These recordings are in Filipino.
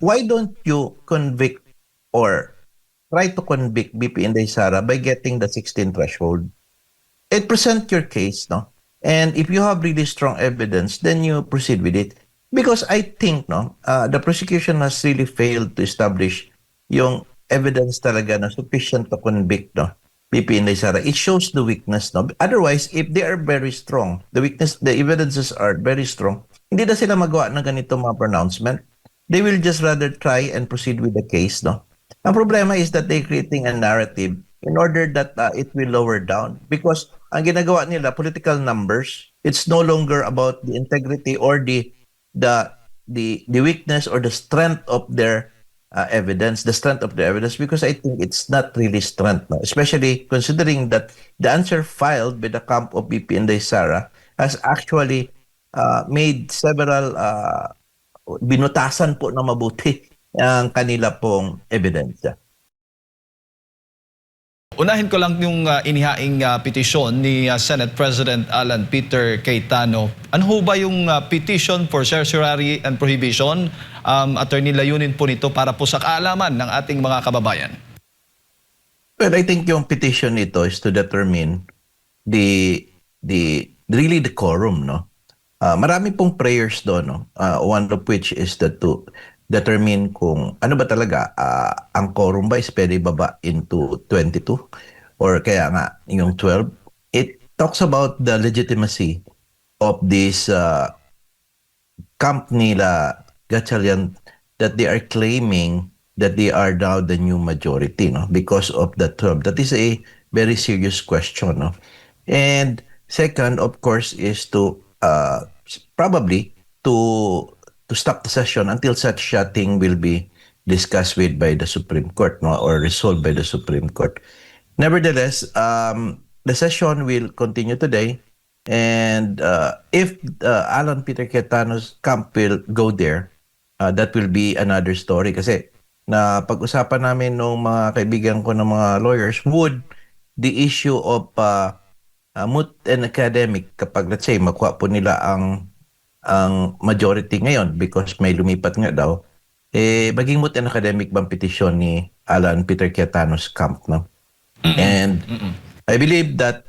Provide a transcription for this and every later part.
why don't you convict or try to convict BP Inday Sara by getting the 16 threshold? And present your case, no? And if you have really strong evidence, then you proceed with it. Because I think, no, the prosecution has really failed to establish yung evidence talaga na sufficient to convict, no, BP Inday Sara. It shows the weakness, no? Otherwise, if they are very strong, the evidences are very strong, hindi na sila magawa ng ganito mga pronouncement. They will just rather try and proceed with the case, no? Ang problema is that they're creating a narrative in order that it will lower down. Because ang ginagawa nila, political numbers, it's no longer about the integrity or the the weakness or the strength of their evidence, the strength of the evidence, because I think it's not really strength, no? Especially considering that the answer filed by the camp of BP Inday Sara has actually made several binutasan po na mabuti ang kanila pong ebidensya. Unahin ko lang yung inihaing petisyon ni Senate President Alan Peter Cayetano. Ano ho ba yung petition for certiorari and prohibition? Attorney, layunin po nito para po sa kaalaman ng ating mga kababayan. Well, I think yung petition nito is to determine really the quorum, no? Marami pong prayers doon, no? One of which is to determine kung ano ba talaga ang quorum ba is pwede baba into 22 or kaya nga yung 12. It talks about the legitimacy of this camp nila Gatchalian that they are claiming that they are now the new majority, no, because of the 12. That is a very serious question, no. And second, of course, is to probably to stop the session until such thing will be discussed with by the Supreme Court, no, or resolved by the Supreme Court. Nevertheless, the session will continue today, and if Alan Peter Cayetano's camp will go there, that will be another story. Kasi na pag-usapan namin ng mga kaibigan ko ng mga lawyers, would the issue of moot and academic, kapag let's say makuha po nila ang majority ngayon because may lumipat nga daw, maging moot and academic bang petisyon ni Alan Peter Cayetano's camp, no? And I believe that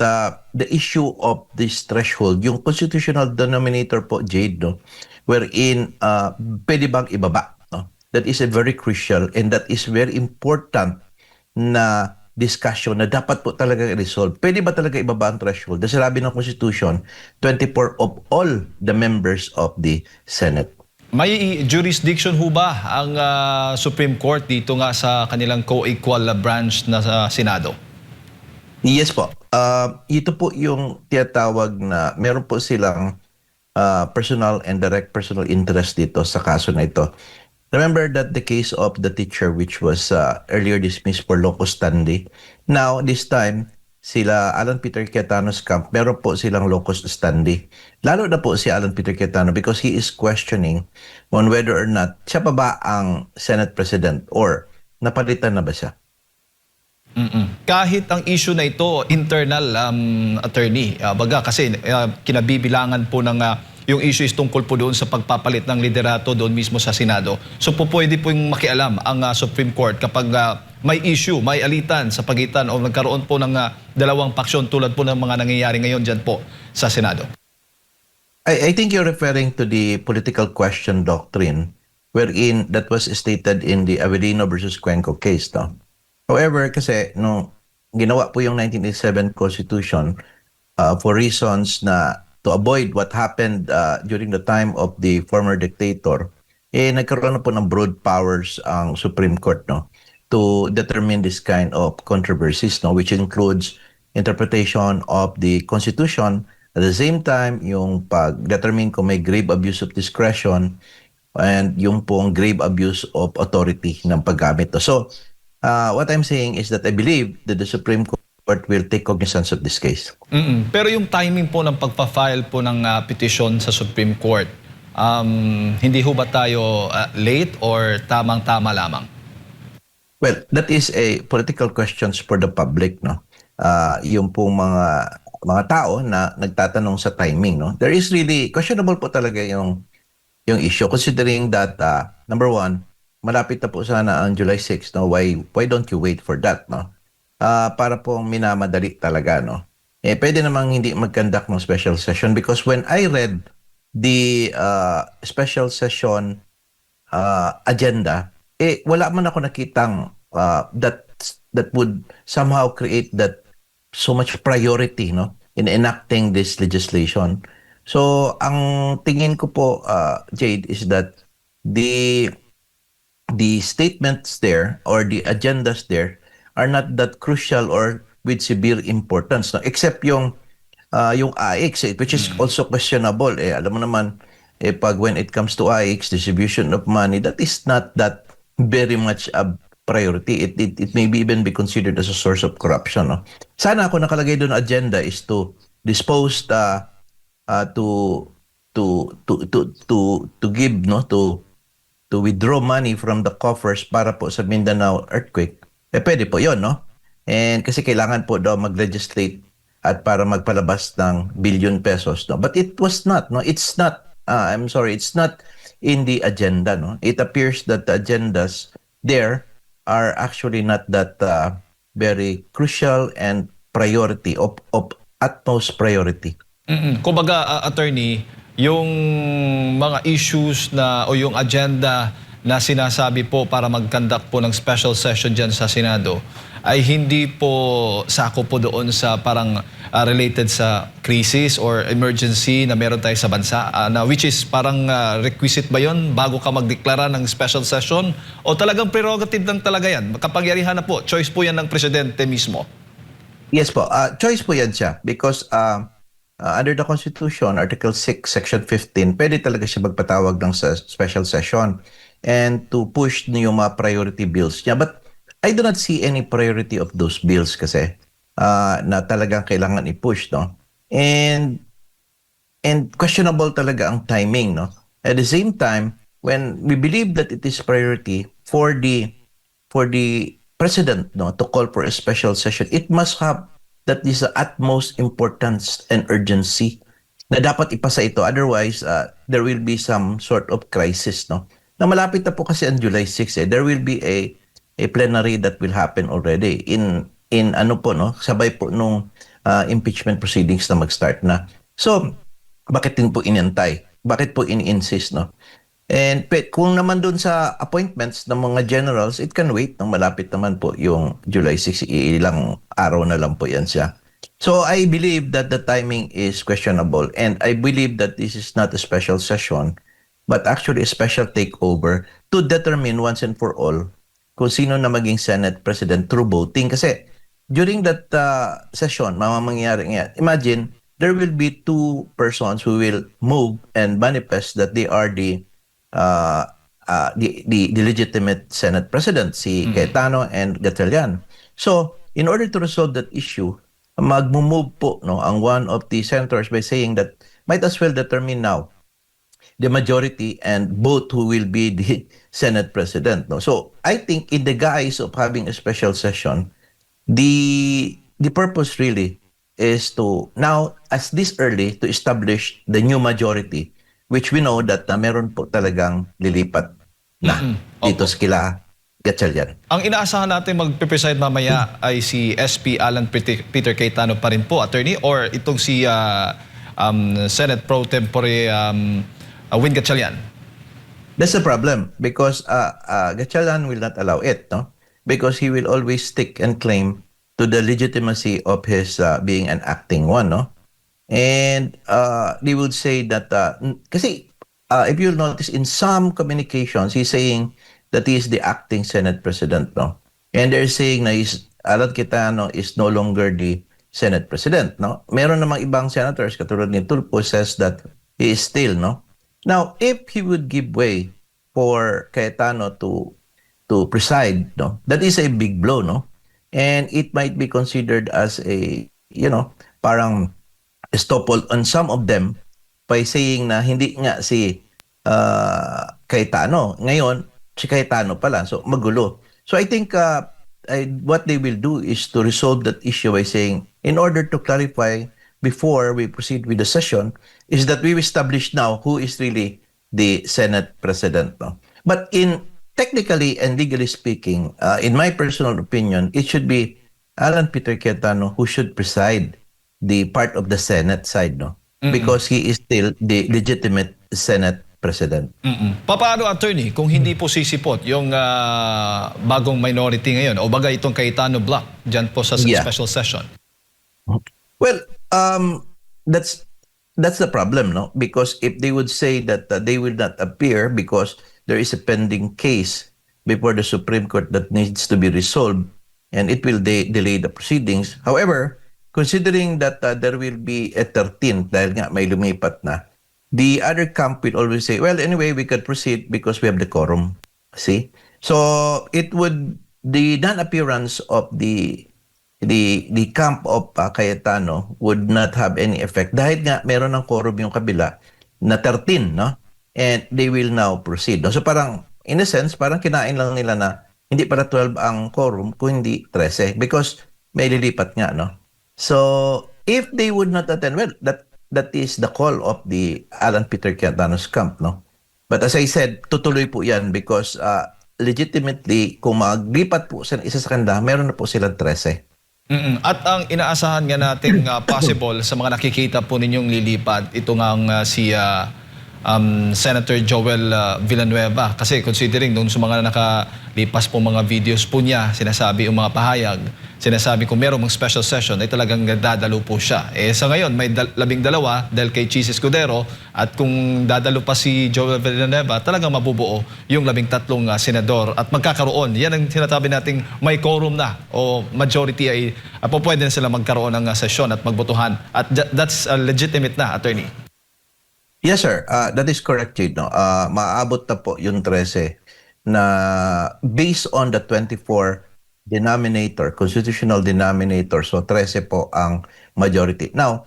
the issue of this threshold, yung constitutional denominator po, Jade, no, wherein pwede bang ibaba, no? That is a very crucial and that is very important na discussion na dapat po talaga i-resolve. Pwede ba talaga ibaba ang threshold? Dahil sabi ng Constitution, 24 of all the members of the Senate. May jurisdiction ho ba ang Supreme Court dito nga sa kanilang co-equal branch na sa Senado? Yes po. Ito po yung tinatawag na meron po silang personal and direct personal interest dito sa kaso na ito. Remember that the case of the teacher which was earlier dismissed for locus standi. Now, this time, sila Alan Peter Cayetano's camp, meron po silang locus standi. Lalo na po si Alan Peter Cayetano because he is questioning on whether or not siya pa ba ang Senate President or napalitan na ba siya? Kahit ang issue na ito, internal, attorney, baga kasi kinabibilangan po ng yung issue is tungkol po doon sa pagpapalit ng liderato doon mismo sa Senado. So po pwede po yung makialam ang Supreme Court kapag may issue, may alitan sa pagitan o nagkaroon po ng dalawang paksyon tulad po ng mga nangyayari ngayon dyan po sa Senado. I think you're referring to the political question doctrine wherein that was stated in the Avelino versus Cuenco case, no? However, kasi no, ginawa po yung 1987 Constitution for reasons na to avoid what happened during the time of the former dictator, nagkaroon na po ng broad powers ang Supreme Court, no, to determine this kind of controversies, no, which includes interpretation of the Constitution, at the same time, yung pag-determine kung may grave abuse of discretion and yung pong grave abuse of authority ng paggamit. So, what I'm saying is that I believe that the Supreme Court will take cognizance of this case. Pero yung timing po ng pagpa-file po ng petition sa Supreme Court, hindi ho ba tayo late or tamang-tama lamang? Well, that is a political questions for the public, no. Yung pong mga tao na nagtatanong sa timing, no. There is really questionable po talaga yung issue considering that number one, malapit na po sana ang July 6, no? Why don't you wait for that, no? Para pong minamadali talaga, no? Pwede namang hindi mag-conduct ng special session because when I read the special session agenda, wala man ako nakitang that would somehow create that so much priority, no, in enacting this legislation. So ang tingin ko po, Jade, is that the the statements there or the agendas there are not that crucial or with severe importance, no, except yung AX, which is also questionable. Alam mo naman, pag when it comes to AX, distribution of money, that is not that very much a priority. It may be even be considered as a source of corruption. No? Sana ako nakalagay doon agenda is to dispose to to give, no, to withdraw money from the coffers para po sa Mindanao earthquake. Pwede po 'yon, no? And kasi kailangan po daw mag-legislate at para magpalabas ng billion pesos, no? But it was not, no? It's not, I'm sorry, it's not in the agenda, no? It appears that the agendas there are actually not that very crucial and priority of utmost priority. Kumbaga, attorney, yung mga issues na o yung agenda na sinasabi po para mag-conduct po ng special session dyan sa Senado ay hindi po sako po doon sa parang related sa crisis or emergency na meron tayo sa bansa, na which is parang requisite ba yon bago ka magdeklara ng special session o talagang prerogative lang talaga yan? Kapangyarihan na po, choice po yan ng presidente mismo. Yes po, choice po yan siya because under the Constitution, Article 6, Section 15, pwede talaga siya magpatawag ng special session and to push yung mga priority bills niya. But I do not see any priority of those bills kasi na talagang kailangan i-push, no? And questionable talaga ang timing, no? At the same time, when we believe that it is priority for the president, no, to call for a special session, it must have that is the utmost importance and urgency na dapat ipasa ito. Otherwise, there will be some sort of crisis, no? Na malapit na po kasi ang July 6, there will be a plenary that will happen already in ano po, no, sabay po nung impeachment proceedings na mag-start na. So, bakit din po inantay? Bakit po in-insist, no? And kung naman doon sa appointments ng mga generals, it can wait. Nang malapit naman po yung July 6, ilang araw na lang po yan siya. So I believe that the timing is questionable and I believe that this is not a special session but actually a special takeover to determine once and for all kung sino na maging Senate President through voting. Kasi during that session, mangyayari nga, imagine there will be two persons who will move and manifest that they are the legitimate Senate President, si Cayetano and Gatchalian. So, in order to resolve that issue, magmumove po, no, ang one of the senators by saying that might as well determine now the majority and vote who will be the Senate President. No? So, I think in the guise of having a special session, the purpose really is to now, as this early, to establish the new majority which we know that meron po talagang lilipat na dito sa kila Gatchalian. Ang inaasahan natin magpe-preside mamaya ay si SP Alan Peter Cayetano pa rin po, attorney, or itong si Senate Pro Tempore Win Gatchalian? That's the problem because Gatchalian will not allow it, no? Because he will always stick and claim to the legitimacy of his being an acting one, no? And they would say that kasi if you'll notice in some communications he's saying that he is the acting Senate President, no? And they're saying na Alan Cayetano is no longer the Senate President, no? Meron namang ibang senators katulad ni Tulfo says that he is still, no? Now, if he would give way for Cayetano to preside, no? That is a big blow, no? And it might be considered as a, parang estoppel on some of them by saying na hindi nga si Cayetano. Ngayon, si Cayetano pala. So, magulo. So, I think what they will do is to resolve that issue by saying, in order to clarify before we proceed with the session, is that we establish now who is really the Senate President. No? But in technically and legally speaking, in my personal opinion, it should be Alan Peter Cayetano who should preside the part of the Senate side, no? Because he is still the legitimate Senate president. Paano, attorney, kung hindi po sisipot yung bagong minority ngayon o bagay itong Cayetano Block dyan po sa Yeah. special session? Well, that's the problem, no? Because if they would say that they will not appear because there is a pending case before the Supreme Court that needs to be resolved, and it will delay the proceedings. However, considering that there will be a 13th dahil nga may lumipat na, the other camp will always say, well, anyway, we could proceed because we have the quorum. See? So it would, the non-appearance of the camp of Cayetano would not have any effect dahil nga meron ng quorum yung kabila na 13, no? And they will now proceed. No? So parang, in a sense, parang kinain lang nila na hindi para 12 ang quorum, kundi 13 because may lilipat nga, no? So, if they would not attend, well, that is the call of the Alan Peter Cayetano's camp, no? But as I said, tutuloy po yan because legitimately, kung maglipat po sa isa sa kanila, meron na po silang 13. At ang inaasahan nga natin possible sa mga nakikita po ninyong lilipat, ito nga si Senator Joel Villanueva. Kasi considering doon sa mga nakalipas po mga videos po niya, sinasabi yung mga pahayag, sinasabi kung merong special session ay talagang dadalo po siya. Sa ngayon, may 12 dahil kay Chis Escudero at kung dadalo pa si Joel Villanueva, talagang mabubuo yung 13 senador at magkakaroon. Yan ang sinasabi nating may quorum na o majority ay pwede na sila magkaroon ng sesyon at magbotohan. At that's legitimate na, attorney. Yes, sir. That is correct, Jade. No? Maaabot na po yung 13 na based on the 24 denominator, constitutional denominator. So 13 po ang majority. Now,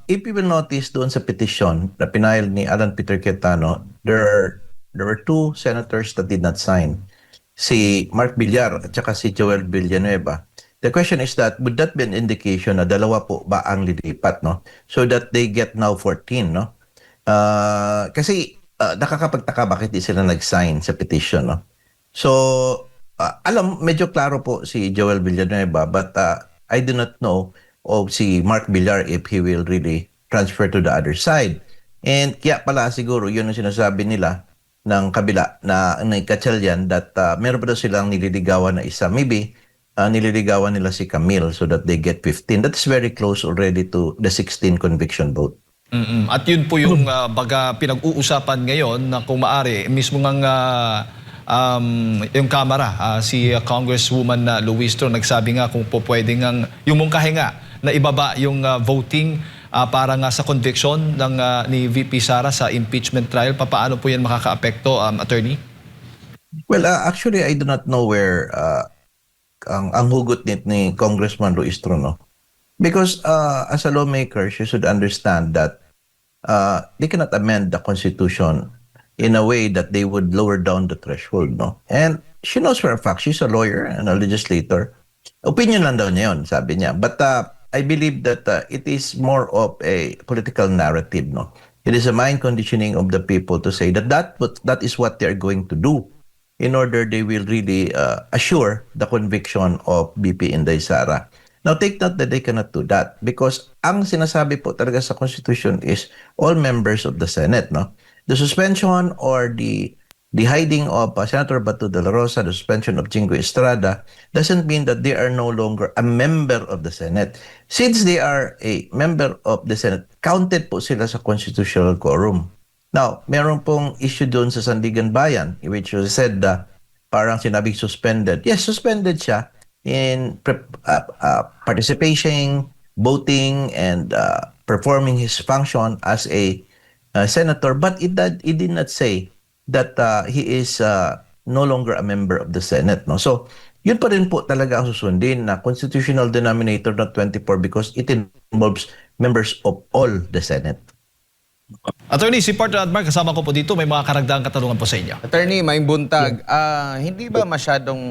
if you will notice doon sa petition na pinile ni Alan Peter Cayetano, there were 2 senators that did not sign. Si Mark Villar at saka si Joel Villanueva. The question is that, would that be an indication na dalawa po ba ang lilipat, no? So that they get now 14, no? Kasi nakakapagtaka bakit di sila nag-sign sa petition, no? So, medyo klaro po si Joel Villanueva, but I do not know of si Mark Villar if he will really transfer to the other side. And kaya pala siguro yun ang sinasabi nila ng kabila na Gatchalian that meron pa daw silang nililigawan na isa. Maybe nililigawan nila si Camille so that they get 15. That is very close already to the 16 conviction vote. At yun po yung baga pinag-uusapan ngayon na kung maari, mismo ng yung Kamara, si Congresswoman Luistro nagsabi nga kung po pwede nga, yung mungkahe nga na ibaba yung voting para nga sa conviction ng ni VP Sara sa impeachment trial. Paano po yan makakaapekto, attorney? Well, actually, I do not know where ang hugot ni Congressman Luistro, no? Because as a lawmaker, she should understand that they cannot amend the Constitution in a way that they would lower down the threshold, no? And she knows for a fact, she's a lawyer and a legislator. Opinion lang daw niya yun, sabi niya. But I believe that it is more of a political narrative, no? It is a mind conditioning of the people to say that that is what they are going to do in order they will really assure the conviction of BP Inday Sara. Now, take note that they cannot do that because ang sinasabi po talaga sa Constitution is all members of the Senate, no? The suspension or the hiding of Senator Bato de la Rosa, the suspension of Jingo Estrada, doesn't mean that they are no longer a member of the Senate. Since they are a member of the Senate, counted po sila sa constitutional quorum. Now, meron pong issue doon sa Sandigan Bayan, which was said parang sinabing suspended. Yes, suspended siya in participation, voting, and performing his function as a senator, but it did not say that he is no longer a member of the Senate, no? So, yun pa rin po talaga ang susundin na constitutional denominator na 24 because it involves members of all the Senate. Attorney, si Partner Admar, kasama ko po dito, may mga karagdagang katanungan po sa inyo. Attorney, may buntag. Hindi ba masyadong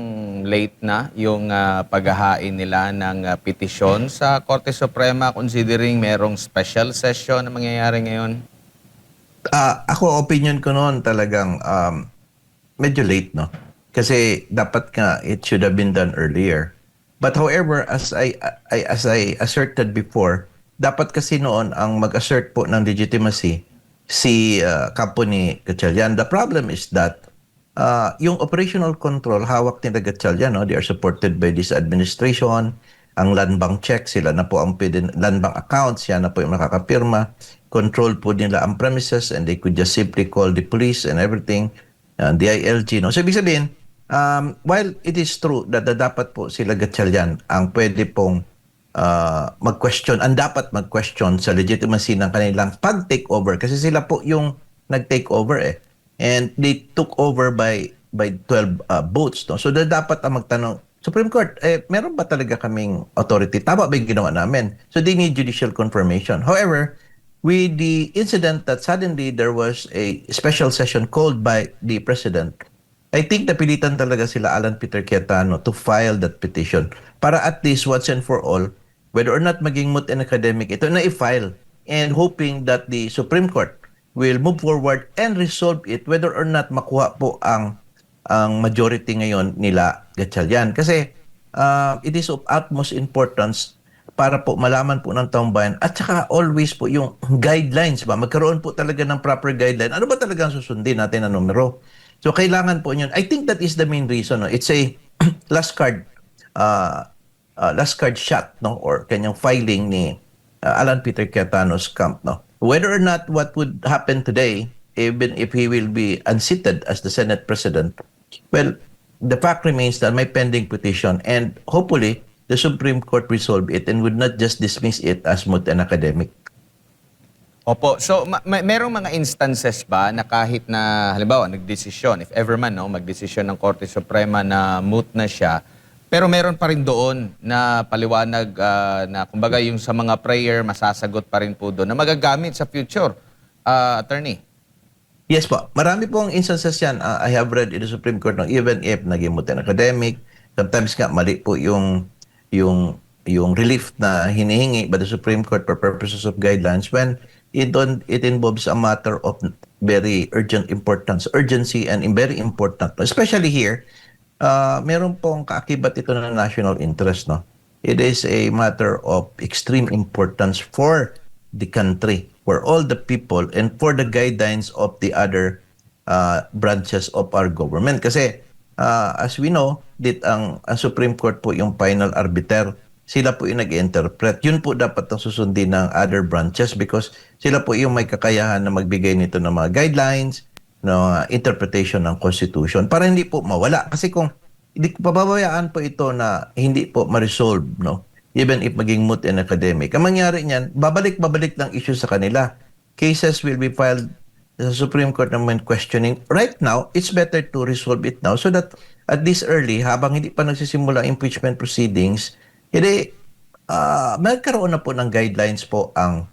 late na yung paghahain nila ng petisyon sa Korte Suprema considering merong special session na mangyayari ngayon? Ako, opinion ko noon talagang medyo late, no? Kasi dapat nga it should have been done earlier. But however, as I asserted before, dapat kasi noon ang mag-assert po ng legitimacy si kampo ni Gatchalian. The problem is that yung operational control hawak ni Gatchalian, no? They are supported by this administration. Ang land bank check, sila na po ang land bank accounts, yan na po yung nakakapirma. Control po nila ang premises and they could just simply call the police and everything, DILG. No? So, ibig sabihin, while it is true that dapat po sila Gatchalian ang pwede pong mag-question, ang dapat mag-question sa legitimacy ng kanilang pag-take over kasi sila po yung nag-take over eh. And they took over by 12 votes. No? So, dapat ang magtanong, Supreme Court, meron ba talaga kaming authority? Tama ba yung ginawa namin? So, they need judicial confirmation. However, with the incident that suddenly there was a special session called by the President, I think napilitan talaga sila Alan Peter Cayetano to file that petition para at least once and for all, whether or not maging moot and academic, ito na i-file and hoping that the Supreme Court will move forward and resolve it whether or not makuha po ang majority ngayon nila Gatchalian. Kasi it is of utmost importance para po malaman po ng taong bayan at saka always po yung guidelines ba, magkaroon po talaga ng proper guideline. Ano ba talaga ang susundin natin na numero? So kailangan po yun. I think that is the main reason. No? It's a last card shot, no, or kanyang filing ni Alan Peter Cayetano's camp, no. Whether or not what would happen today, even if he will be unseated as the Senate President, well, the fact remains that may pending petition and hopefully the Supreme Court resolve it and would not just dismiss it as moot and academic. Opo. So, merong mga instances ba na kahit na, halimbawa, nagdesisyon, if ever man, no, magdesisyon ng Korte Suprema na moot na siya, pero meron pa rin doon na paliwanag na, kumbaga, yung sa mga prayer, masasagot pa rin po doon na magagamit sa future, attorney? Yes po. Marami pong instances yan. I have read in the Supreme Court, no, even if naging moot and academic, sometimes nga mali po yung relief na hinihingi by the Supreme Court for purposes of guidelines when it involves a matter of very urgent importance, urgency and very important. Especially here, meron pong kaakibat ito ng national interest. No? It is a matter of extreme importance for the country, for all the people, and for the guidelines of the other branches of our government. Kasi as we know, ang Supreme Court po yung final arbiter. Sila po yung nag-interpret. Yun po dapat ang susundin ng other branches because sila po yung may kakayahan na magbigay nito ng mga guidelines, ng interpretation ng Constitution para hindi po mawala. Kasi kung hindi pababayaan po ito na hindi po ma-resolve, no? Even if maging moot and academic, ang mangyari niyan, babalik-babalik ng issue sa kanila. Cases will be filed sa Supreme Court naman questioning. Right now, it's better to resolve it now so that at this early, habang hindi pa nagsisimula impeachment proceedings, hindi, magkaroon na po ng guidelines po ang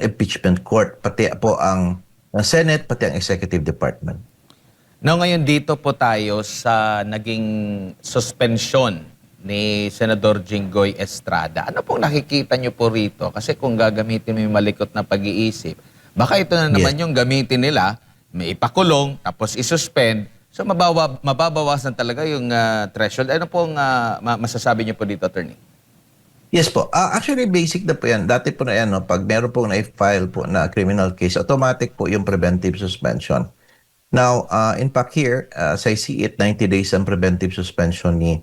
impeachment court, pati po ang Senate, pati ang Executive Department. Now, ngayon dito po tayo sa naging suspension ni Senador Jinggoy Estrada. Ano pong nakikita niyo po rito? Kasi kung gagamitin mo yung malikot na pag-iisip, baka ito na naman yung gamitin nila, may ipakulong, tapos isuspend. So mababawasan talaga yung threshold. Ano pong masasabi niyo po dito, attorney? Yes po. Actually, basic na po yan. Dati po na yan, no? Pag meron pong na-file po na criminal case, automatic po yung preventive suspension. Now, in fact here, as I see it, 90 days ang preventive suspension ni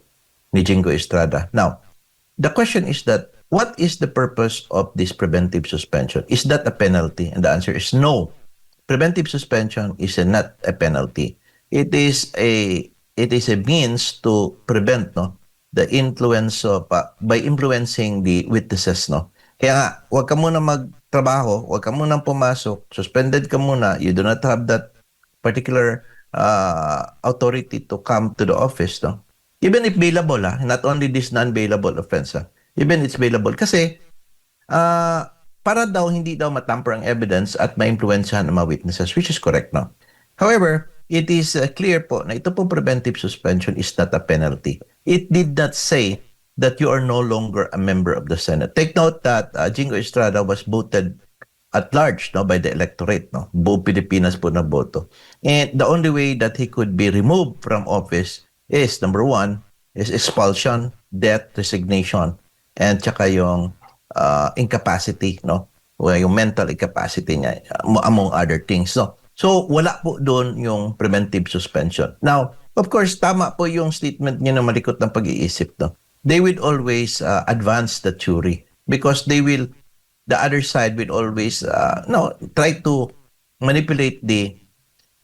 Jinggoy Estrada. Now, the question is that, what is the purpose of this preventive suspension? Is that a penalty? And the answer is no. Preventive suspension is not a penalty. It is a means to prevent, no, the influence of by influencing the witnesses, no. Kaya nga, huwag ka muna magtrabaho, huwag ka muna pumasok, suspended ka muna, you do not have that particular authority to come to the office, no. Even if bailable, not only this non-bailable offense, even it's bailable kasi para daw hindi daw matamper ang evidence at ma-influensyahan ng mga witnesses, which is correct, no. However, it is clear po na ito pong preventive suspension is not a penalty. It did not say that you are no longer a member of the Senate. Take note that Jinggoy Estrada was voted at large, no, by the electorate, no, buong Pilipinas po na boto. And the only way that he could be removed from office is, number one, is expulsion, death, resignation, and tsaka yung incapacity, no, o yung mental incapacity niya, among other things, no. So, wala po doon yung preventive suspension. Now, of course, tama po yung statement niya na malikot ng pag-iisip, no. They will always advance the theory because the other side will always try to manipulate the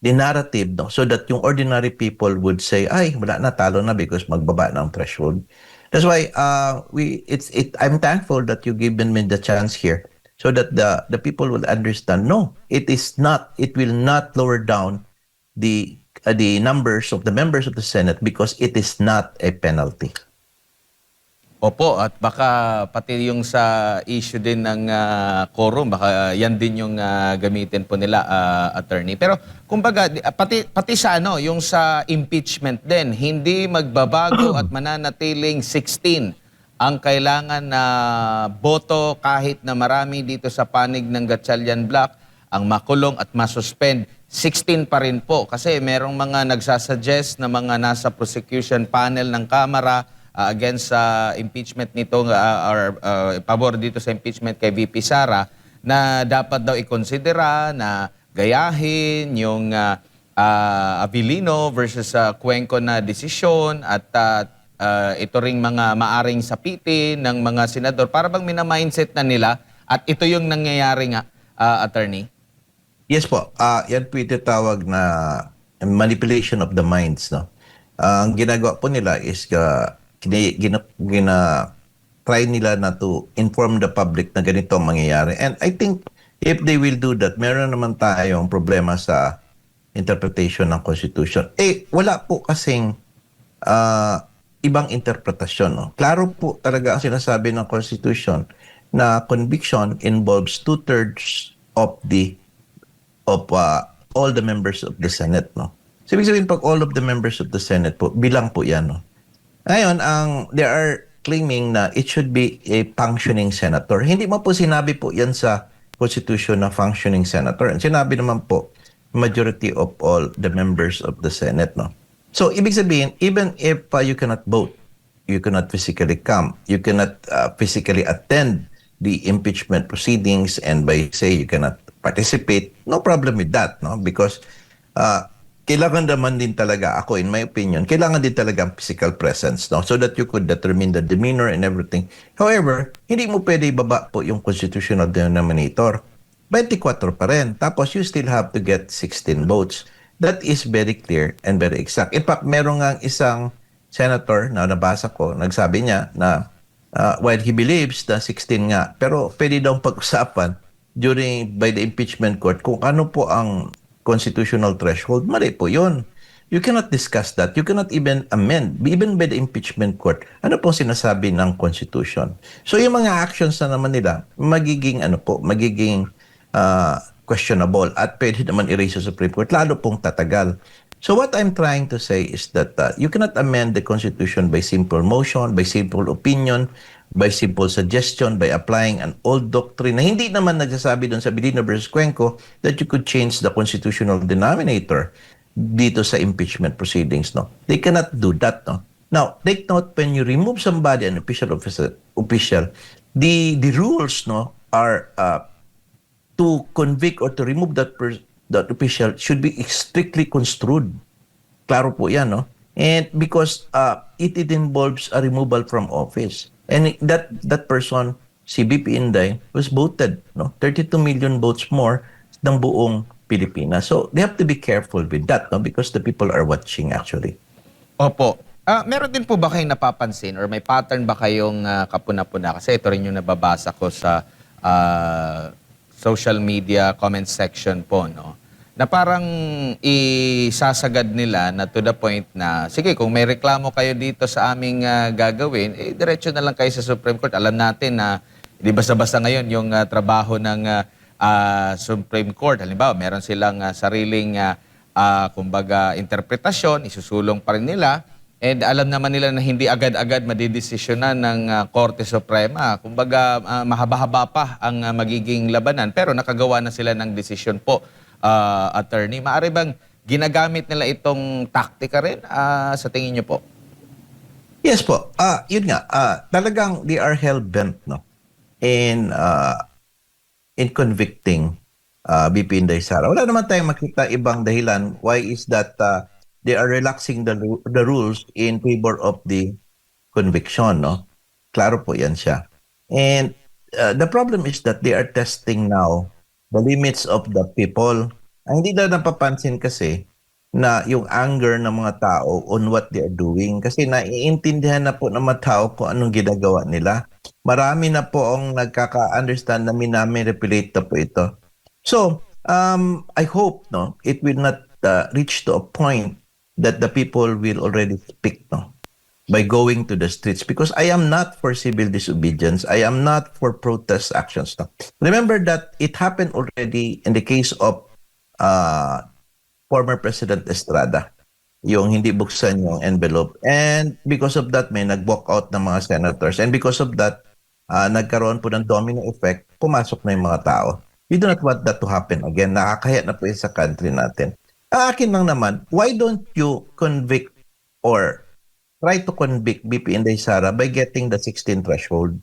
narrative, no, so that yung ordinary people would say, ay, wala na, talo na because magbaba ng threshold. That's why I'm thankful that you given me the chance here so that the people will understand, no, it will not lower down the numbers of the members of the Senate because it is not a penalty. Opo, at baka pati yung sa issue din ng quorum, baka yan din yung gamitin po nila, attorney. Pero kumbaga, pati sa yung sa impeachment din, hindi magbabago at mananatiling 16 ang kailangan na boto kahit na marami dito sa panig ng Gatchalian Block, ang makulong at masuspend, 16 pa rin po. Kasi merong mga nagsasuggest na mga nasa prosecution panel ng Kamara against sa impeachment nito or pabor dito sa impeachment kay VP Sara na dapat daw ikonsidera na gayahin yung Abilino versus Cuenco na desisyon at ito ring mga maaring sapitin ng mga senador para bang mina-mindset na nila at ito yung nangyayari nga, attorney? Yes po. Yan po itatawag na manipulation of the minds, no. Ang ginagawa po nila is try nila na to inform the public na ganito ang mangyayari. And I think if they will do that, meron naman tayong problema sa interpretation ng Constitution. Wala po kasing ibang interpretasyon, no? Klaro po talaga ang sinasabi ng Constitution na conviction involves 2/3 of all the members of the Senate, no. So, ibig sabihin, pag all of the members of the Senate po, bilang po yan, no. Ngayon, they are claiming na it should be a functioning senator. Hindi mo po sinabi po yan sa Constitution na functioning senator. And sinabi naman po, majority of all the members of the Senate, no. So, ibig sabihin, even if you cannot vote, you cannot physically come, you cannot physically attend the impeachment proceedings, and by say you cannot participate, no problem with that, no? Because kailangan naman din talaga, ako in my opinion, kailangan din talaga ang physical presence, no? So that you could determine the demeanor and everything. However, hindi mo pwede ibaba po yung constitutional denominator. 24 pa rin. Tapos you still have to get 16 votes. That is very clear and very exact. In fact, meron nga isang senator na nabasa ko, nagsabi niya na while he believes na 16 nga, pero pwede daw pag-usapan by the impeachment court kung ano po ang constitutional threshold. Mali po yun. You cannot discuss that. You cannot even amend, even by the impeachment court, ano pong sinasabi ng Constitution. So yung mga actions na naman nila, magiging questionable at pwede naman i-raise sa Supreme Court, lalo pong tatagal. So what I'm trying to say is that you cannot amend the Constitution by simple motion, by simple opinion, by simple suggestion, by applying an old doctrine na hindi naman nagsasabi doon sa Abilino versus Cuenco that you could change the constitutional denominator dito sa impeachment proceedings, no. They cannot do that, no. Now, take note, when you remove somebody, an official, the rules, no, are to convict or to remove that official should be strictly construed. Klaro po yan, no? And because it involves a removal from office. And that person, si BP Inday, was voted, no? 32 million votes more ng buong Pilipinas. So, they have to be careful with that, no? Because the people are watching, actually. Opo. Meron din po ba kayong napapansin or may pattern ba kayong kapuna-puna? Kasi ito rin yung nababasa ko sa social media comment section po, no? Na parang isasagad nila na to the point na, sige, kung may reklamo kayo dito sa aming gagawin, diretso na lang kayo sa Supreme Court. Alam natin na, di basta-basta ngayon yung trabaho ng Supreme Court. Halimbawa, meron silang sariling, kumbaga, interpretasyon, isusulong pa rin nila. And alam naman nila na hindi agad-agad madidesisyonan ng Korte Suprema. Kumbaga, mahaba-haba pa ang magiging labanan. Pero nakagawa na sila ng desisyon po, attorney. Maaari bang ginagamit nila itong taktika rin sa tingin niyo po? Yes po. Yun nga, talagang they are hell-bent, no, in convicting BP Inday Sara. Wala naman tayong makita ibang dahilan. Why is that they are relaxing the rules in favor of the conviction, no? Klaro po yan siya. And the problem is that they are testing now the limits of the people. Ang hindi na napapansin kasi na yung anger ng mga tao on what they are doing. Kasi naiintindihan na po ng mga tao kung anong ginagawa nila. Marami na po ang nagkaka-understand na minami-repilate na po ito. So, I hope, no, it will not reach to a point that the people will already speak, no, by going to the streets, because I am not for civil disobedience. I am not for protest actions. No. Remember that it happened already in the case of former President Estrada, yung hindi buksan yung envelope. And because of that, may nag-walk out ng mga senators. And because of that, nagkaroon po ng domino effect, pumasok na yung mga tao. We do not want that to happen again. Nakakaya na po yun sa country natin. Akin lang naman, why don't you convict or try to convict BP Inday Sara by getting the 16 threshold?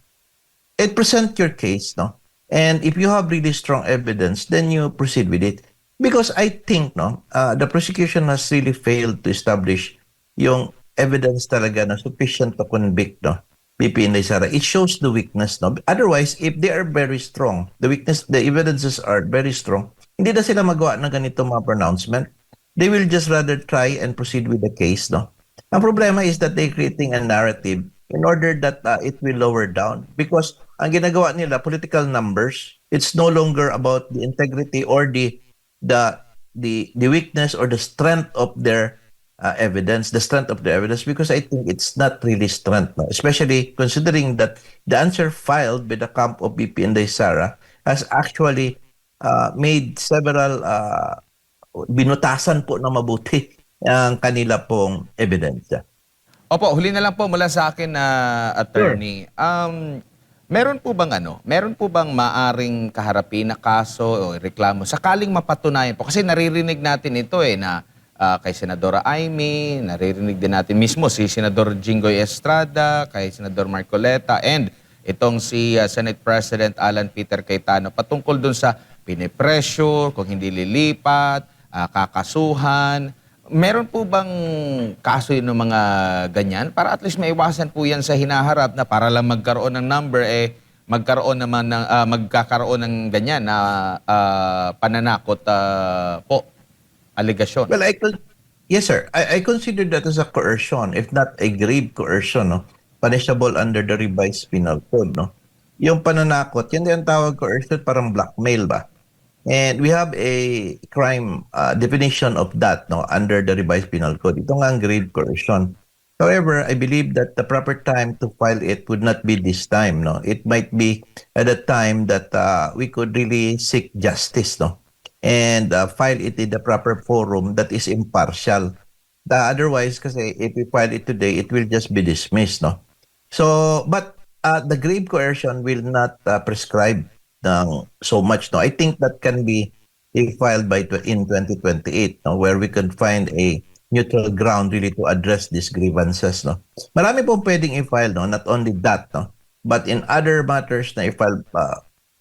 And present your case, no? And if you have really strong evidence, then you proceed with it. Because I think, no, the prosecution has really failed to establish yung evidence talaga na sufficient to convict, no, BP Inday Sara. It shows the weakness, no? Otherwise, if they are very strong, the evidences are very strong, hindi na sila magawa ng ganito mga pronouncement. They will just rather try and proceed with the case, no? Ang problema is that they're creating a narrative in order that it will lower down. Because ang ginagawa nila, political numbers, it's no longer about the integrity or the weakness or the strength of their evidence, because I think it's not really strength, no? Especially considering that the answer filed by the camp of BP Inday Sara has actually made several binutasan po na mabuti ang kanila pong ebidensya. Opo, huli na lang po mula sa akin na attorney. Meron po bang maaring kaharapin na kaso o reklamo sakaling mapatunayan po? Kasi naririnig natin ito na kay Senadora Amy, naririnig din natin mismo si Senador Jinggoy Estrada, kay Senador Marcoleta, and itong si Senate President Alan Peter Cayetano patungkol dun sa pinipressure, kung hindi lilipat, kakasuhan. Meron po bang kaso yun ng mga ganyan? Para at least maiwasan po yan sa hinaharap na para lang magkaroon ng number, magkakaroon ng ganyan na pananakot po, aligasyon. Well, yes, sir. I consider that as a coercion, if not a grave coercion, no? Punishable under the revised penal code, no? Yung pananakot, yan din ang tawag coercion, parang blackmail ba? And we have a crime definition of that, no, under the revised penal code. Ito nga ang grave coercion. However, I believe that the proper time to file it would not be this time, no. It might be at a time that we could really seek justice, no, and file it in the proper forum that is impartial. Otherwise, kasi if we file it today, it will just be dismissed, no. So, but the grave coercion will not prescribe so much, no. I think that can be filed in 2028, no, where we can find a neutral ground really to address these grievances, no. Marami pong pwedeng i-file, no, not only that, no, but in other matters na i-file,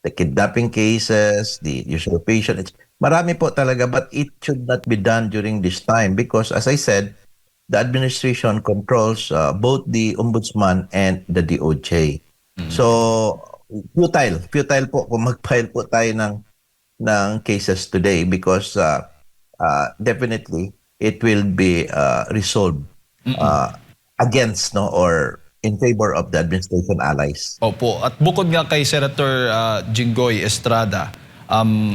the kidnapping cases, the usurpation, marami po talaga, but it should not be done during this time because, as I said, the administration controls both the ombudsman and the DOJ. So, futile po kung mag-file po tayo ng cases today because definitely it will be resolved against, no, or in favor of the administration allies. Opo. At bukod nga kay Senator Jinggoy Estrada,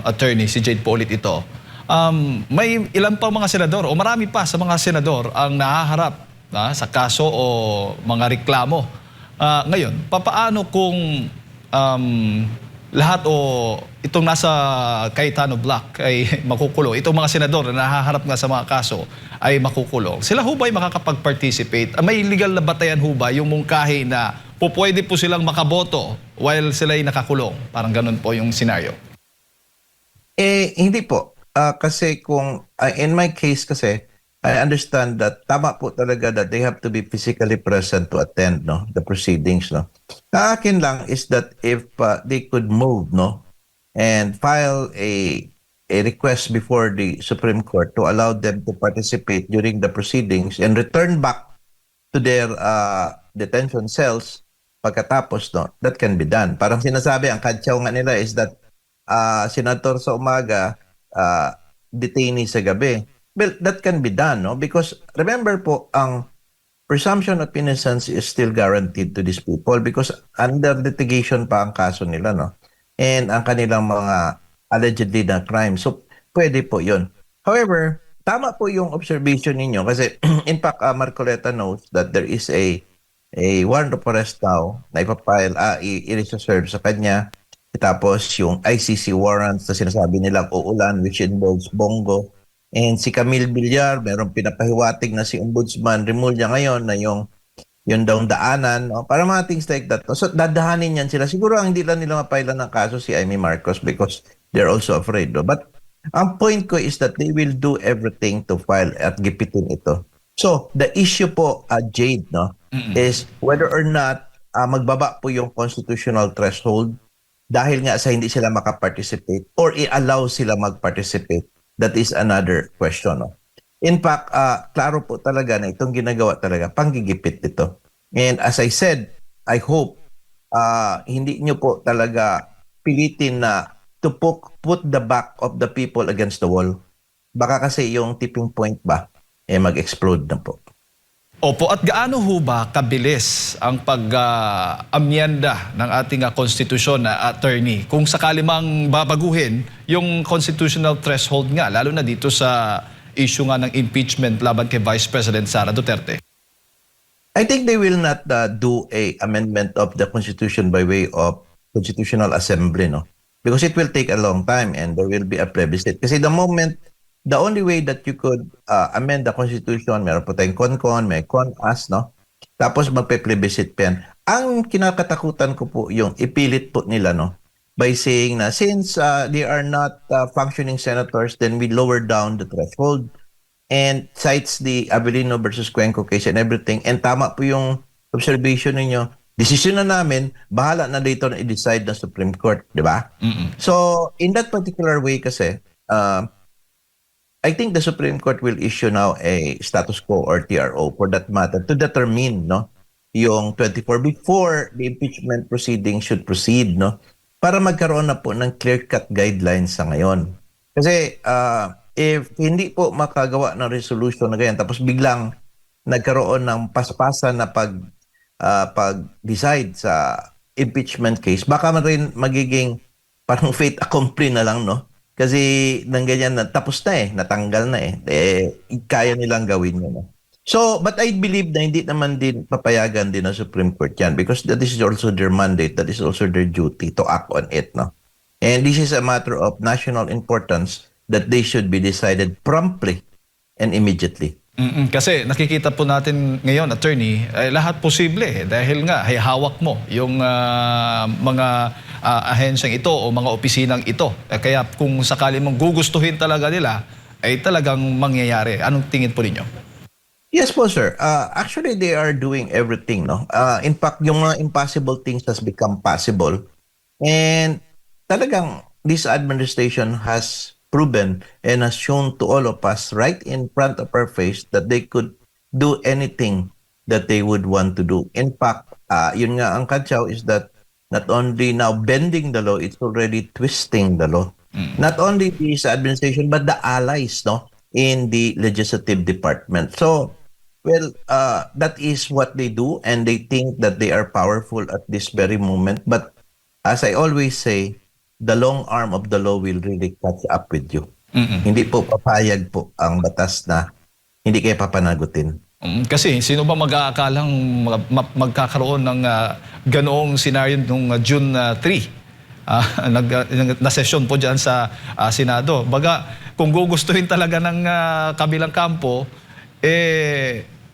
attorney, si Jade po ulit ito, may ilan pa mga senador o marami pa sa mga senador ang nahaharap sa kaso o mga reklamo. Ngayon, papaano kung lahat o itong nasa Cayetano Block ay makukulong. Itong mga senador na nahaharap nga sa mga kaso ay makukulong. Sila ho ba ay makakapag-participate? May legal na batayan ho ba yung mungkahi na pwede po silang makaboto while sila ay nakakulong? Parang ganun po yung scenario. Hindi po. Kasi kung, in my case kasi, I understand that tama po talaga that they have to be physically present to attend the proceedings. Sa akin lang is that if they could move and file a request before the Supreme Court to allow them to participate during the proceedings and return back to their detention cells pagkatapos, that can be done. Parang sinasabi, ang kantsaw nga nila is that senator sa umaga, detainee sa gabi. Well, that can be done, because remember po, ang presumption of innocence is still guaranteed to these people because under litigation pa ang kaso nila, and ang kanilang mga allegedly na crime. So, pwede po yun. However, tama po yung observation ninyo kasi in fact, Marcoleta knows that there is a warrant of arrest now na ipapile, i-reserve sa kanya. Tapos yung ICC warrants na sinasabi nilang uulan which involves Bongo. And si Camille Villar, merong pinapahiwatig na si Ombudsman Remulla ngayon na yung daw daanan, para mga things like that. So dadahanin yan sila. Siguro ang hindi lang nila mapailan ng kaso si Amy Marcos because they're also afraid. But ang point ko is that they will do everything to file at gipitin ito. So the issue po, Jade, is whether or not magbaba po yung constitutional threshold dahil nga sa hindi sila makaparticipate or i-allow sila mag-participate. That is another question. In fact, klaro po talaga na itong ginagawa talaga, panggigipit ito. And as I said, I hope hindi nyo po talaga pilitin na to put the back of the people against the wall. Baka kasi yung tipping point ba, mag-explode na po. Opo, at gaano ho ba kabilis ang pag-amyenda ng ating konstitusyon na attorney? Kung sakali mang babaguhin yung constitutional threshold nga, lalo na dito sa issue nga ng impeachment laban kay Vice President Sara Duterte. I think they will not do a amendment of the Constitution by way of Constitutional Assembly, because it will take a long time and there will be a plebiscite. Kasi the only way that you could amend the Constitution, meron po tayong CONCON, may CONAS, tapos magpe-plebiscite pa yan. Ang kinakatakutan ko po yung ipilit po nila, by saying na since they are not functioning senators, then we lower down the threshold and cites the Avellino versus Cuenco case and everything. And tama po yung observation ninyo, decision na namin, bahala na later na i-decide ng Supreme Court, di ba? So, in that particular way kasi, I think the Supreme Court will issue now a status quo or TRO for that matter to determine yung 24 before the impeachment proceeding should proceed, para magkaroon na po ng clear-cut guidelines sa ngayon. Kasi if hindi po makagawa ng resolution na ganyan tapos biglang nagkaroon ng paspasan na pag-decide sa impeachment case, baka rin magiging parang fait accompli na lang, Kasi nang ganyan na tapos na natanggal na kaya nilang gawin yun. So, but I believe na hindi naman din papayagan din ng Supreme Court yan because that is also their mandate, that is also their duty to act on it. And this is a matter of national importance that they should be decided promptly and immediately. Kasi nakikita po natin ngayon, attorney, lahat posible dahil nga hawak mo yung mga ahensyang ito o mga opisinang ito. Kaya kung sakali mong gugustuhin talaga nila, ay talagang mangyayari. Anong tingin po ninyo? Yes po, sir. Actually, they are doing everything. In fact, yung mga impossible things has become possible. And talagang this administration has proven and has shown to all of us right in front of our face that they could do anything that they would want to do. In fact, yun nga ang kantsaw is that not only now bending the law, it's already twisting the law. Not only this administration, but the allies in the legislative department. So, well, that is what they do and they think that they are powerful at this very moment. But as I always say, the long arm of the law will really catch up with you. Hindi po papayag po ang batas na hindi kayo papanagutin. Kasi sino ba mag-aakalang magkakaroon ng ganoong senaryo noong June 3? na sesyon po dyan sa Senado. Baga, kung gugustuhin talaga ng kabilang kampo,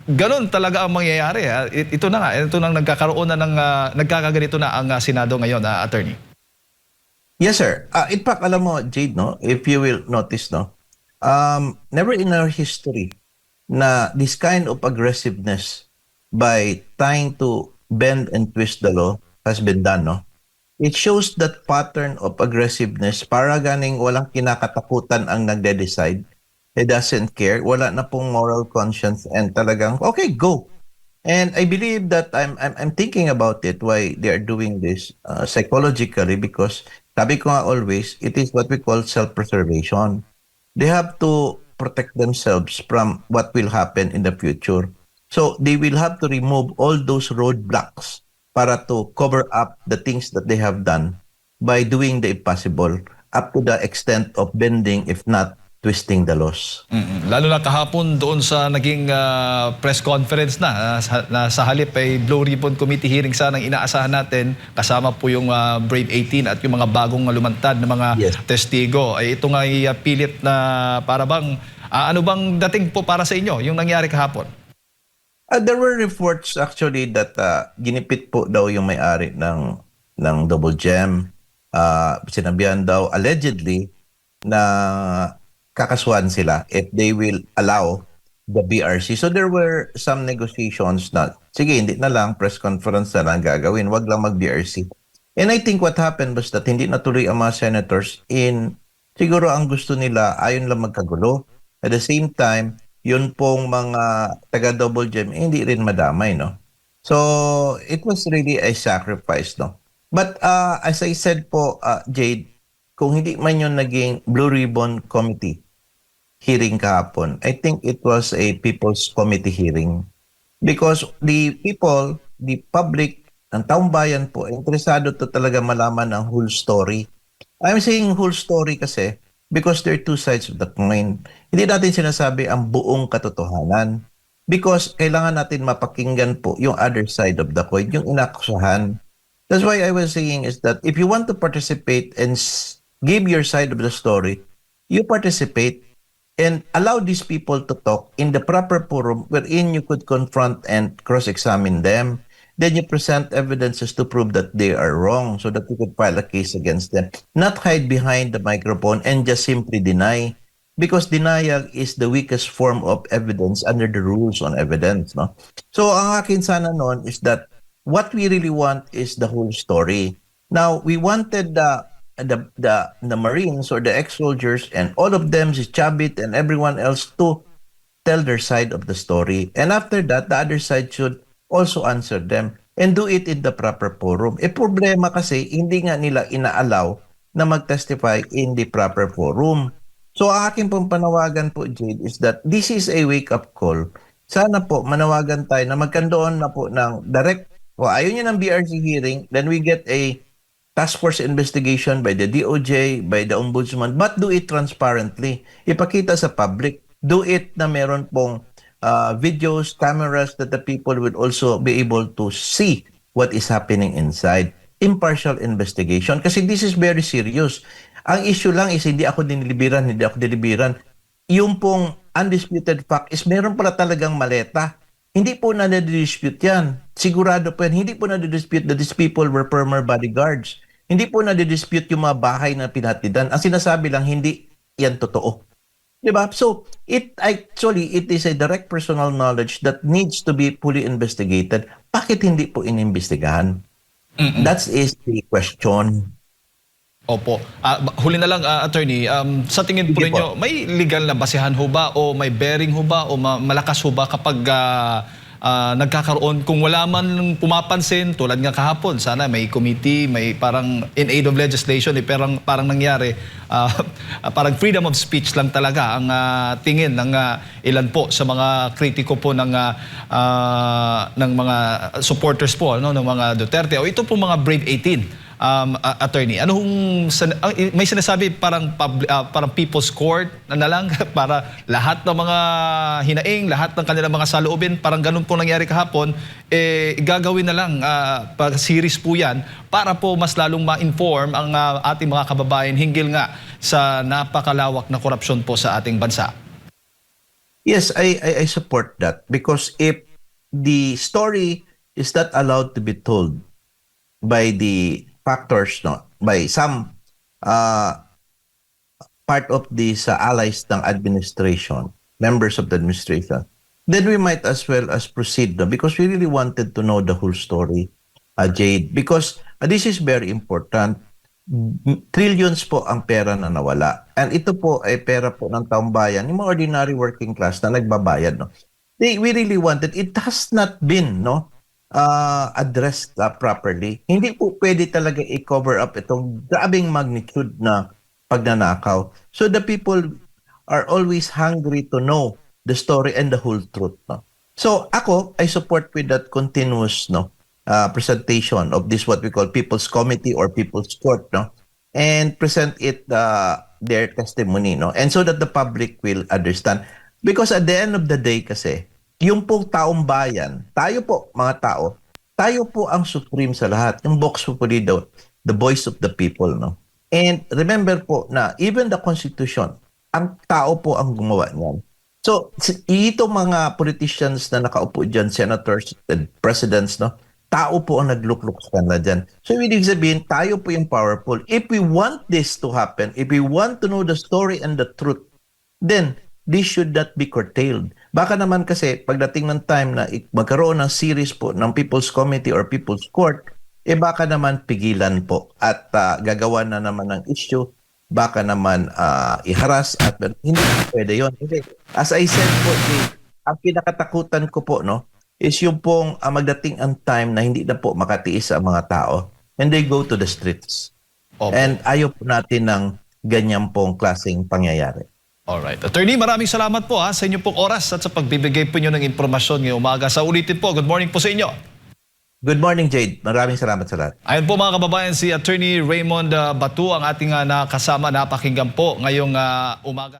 ganun talaga ang mangyayari. Ito na nga, ito nang nagkakaroon na ng, nagkakaganito na ang Senado ngayon, attorney. Yes, sir. In fact, alam mo, Jade, no, if you will notice, no, never in our history na this kind of aggressiveness by trying to bend and twist the law has been done, no? It shows that pattern of aggressiveness para ganing walang kinakatakutan ang nagde-decide. He doesn't care. Wala na pong moral conscience and talagang, okay, go. And I believe that I'm thinking about it, why they are doing this psychologically, because sabi ko nga always, it is what we call self-preservation. They have to protect themselves from what will happen in the future. So they will have to remove all those roadblocks para to cover up the things that they have done by doing the impossible up to the extent of bending, if not twisting the laws. Lalo na kahapon doon sa naging press conference na sa halip ay Blue Ribbon Committee hearing sanang inaasahan natin, kasama po yung Brave 18 at yung mga bagong lumantad na mga testigo. Ay ito nga ay pilit na para bang ano bang dating po para sa inyo yung nangyari kahapon? There were reports actually that ginipit po daw yung may-ari ng Double Gem. Sinabihan daw allegedly na kakasuhan sila if they will allow the BRC. So there were some negotiations na, sige, hindi na lang, press conference na lang gagawin, wag lang mag-BRC. And I think what happened was that hindi natuloy ang mga senators siguro ang gusto nila, ayon lang magkagulo. At the same time, yun pong mga taga-Double Gem, hindi rin madamay, no? So, it was really a sacrifice, no? But as I said po, Jade, kung hindi man yun naging Blue Ribbon Committee hearing kahapon, I think it was a People's Committee hearing. Because the people, the public, ang taong bayan po, interesado to talaga malaman ang whole story. I'm saying whole story kasi because there are two sides of the coin. Hindi natin sinasabi ang buong katotohanan because kailangan natin mapakinggan po yung other side of the coin, yung inakusahan. That's why I was saying is that if you want to participate and give your side of the story, you participate and allow these people to talk in the proper forum wherein you could confront and cross-examine them. Then you present evidences to prove that they are wrong so that you could file a case against them. Not hide behind the microphone and just simply deny. Because denial is the weakest form of evidence under the rules on evidence. No? So ang akin sana noon is that what we really want is the whole story. Now, we wanted the Marines or the ex-soldiers and all of them, si Chabit and everyone else to tell their side of the story. And after that, the other side should also answer them and do it in the proper forum. Problema kasi, hindi nga nila ina-allow na mag-testify in the proper forum. So, ang aking pong panawagan po, Jade, is that this is a wake-up call. Sana po, manawagan tayo na magkandoon na po ng direct, ayaw nyo ng BRC hearing, then we get a task force investigation by the DOJ, by the Ombudsman, but do it transparently. Ipakita sa public. Do it na meron pong videos, cameras that the people will also be able to see what is happening inside. Impartial investigation. Kasi this is very serious. Ang issue lang is hindi ako diniliberan. Yung pong undisputed fact is meron pala talagang maleta. Hindi po na-dispute yan. Sigurado po yan. Hindi po na-dispute that these people were former bodyguards. Hindi po na-dispute yung mga bahay na pinatidan. Ang sinasabi lang, hindi yan totoo. Diba? So, it is a direct personal knowledge that needs to be fully investigated. Bakit hindi po inimbestigahan? That is the question. Opo. Huli na lang, attorney, sa tingin po Sige ninyo, may legal na basehan ho ba o may bearing ho ba o malakas ho ba kapag nagkakaroon, kung wala man pumapansin, tulad nga kahapon, sana may committee, may parang in aid of legislation, parang nangyari, parang freedom of speech lang talaga ang tingin ng ilan po sa mga kritiko po ng mga supporters po ng mga Duterte o ito po mga Brave 18. attorney. May sinasabi parang parang people's court na lang para lahat ng mga hinaing, lahat ng kanilang mga saloobin, parang ganun po nangyari kahapon, gagawin na lang series po yan para po mas lalong ma-inform ang ating mga kababayan hinggil nga sa napakalawak na korupsyon po sa ating bansa. Yes, I support that because if the story is not allowed to be told by the factors, no, by some part of these allies ng administration, members of the administration, then we might as well as proceed, no, because we really wanted to know the whole story, Jade, because this is very important. Trillions po ang pera na nawala. And ito po ay pera po ng taong bayan, yung mga ordinary working class na nagbabayad, no. We really wanted, it has not been, no, addressed properly. Hindi po pwede talaga i-cover up itong grabing magnitude na pagnanakaw. So the people are always hungry to know the story and the whole truth, no. So ako, I support with that continuous, no, presentation of this what we call People's Committee or People's Court, no, and present it their testimony, no, and so that the public will understand. Because at the end of the day kasi, yung pong taong bayan, tayo po, mga tao, tayo po ang supreme sa lahat. Yung Vox Populi, the voice of the people, no? And remember po na even the Constitution, ang tao po ang gumawa niyan. So, itong mga politicians na nakaupo dyan, senators and presidents, no? Tao po ang naglukluk sa kanila dyan. So, ibig sabihin, tayo po yung powerful. If we want this to happen, if we want to know the story and the truth, then this should not be curtailed. Baka naman kasi pagdating ng time na magkaroon ng series po ng People's Committee or People's Court, baka naman pigilan po at gagawa na naman ng issue, baka naman iharas at hindi pwede yun. Kasi as I said po, ang pinakatakutan ko po, no, is yung pong magdating ang time na hindi na po makatiis ang mga tao and they go to the streets. Opo. And ayaw po natin ng ganyan pong klaseng pangyayari. Alright. Attorney, maraming salamat po sa inyong pong oras at sa pagbibigay po nyo ng impormasyon ngayong umaga. Sa ulitin po, good morning po sa inyo. Good morning, Jade. Maraming salamat sa lahat. Ayan po mga kababayan, si Attorney Raymond Batu ang ating nakasama, napakinggan po ngayong umaga.